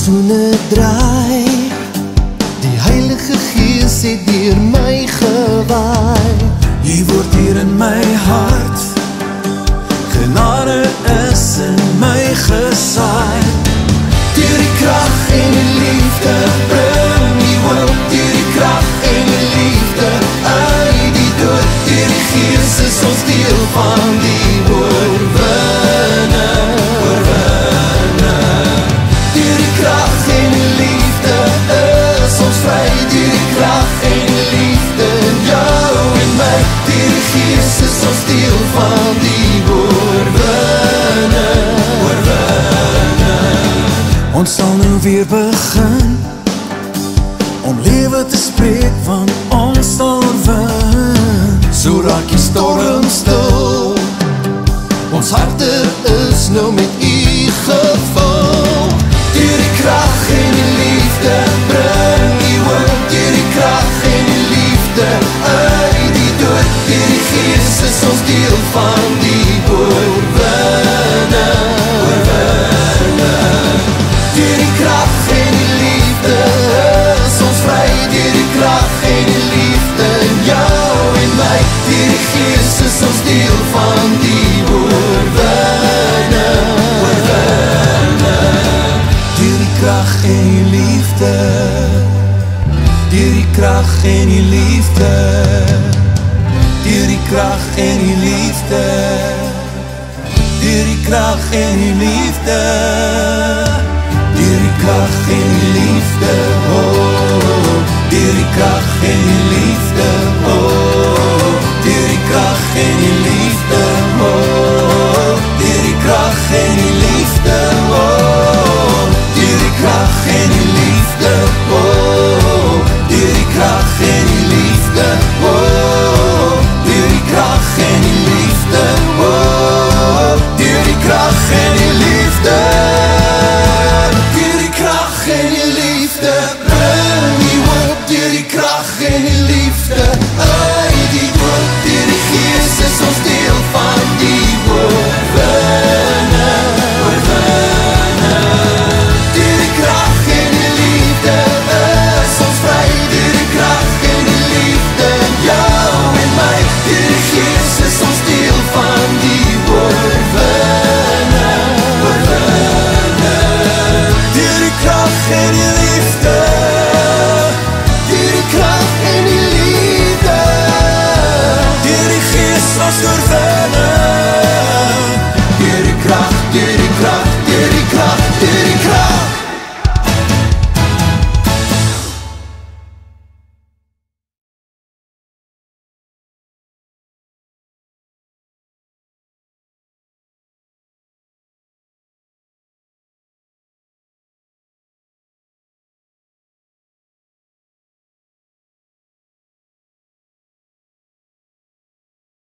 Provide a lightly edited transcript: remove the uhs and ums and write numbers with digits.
seisoene draai, die Heilige Gees het deur my gewaai. Jy word hier in my hart, genade is in my gesaai. Deur die krag en die liefde bring die hoop, deur die krag en die liefde uit die dood. Deur die Gees is ons deel van die oorwinne. Deur die krag en die liefde is ons vry, deur die krag en die liefde in jou en my. Deur die Gees is ons deel van die oorwinne. Ons sal nou weer begin om lewe te spreek, want ons sal wen. So raak die storm stil, ons harte is nou met U gevul. Deur die krag en die liefde bring die hoop, deur die krag en die liefde uit die dood. Deur die Gees is ons deel van die oorwinne. Deur die krag en die liefde is ons vry, deur die krag en die liefde in jou en my. Deur die Gees is ons deel van die oorwinne. Deur die krag en die liefde, deur die krag en die liefde, deur die krag en die liefde, deur die krag en die liefde. Deur die krag en die liefde, oh, deur die krag en die liefde.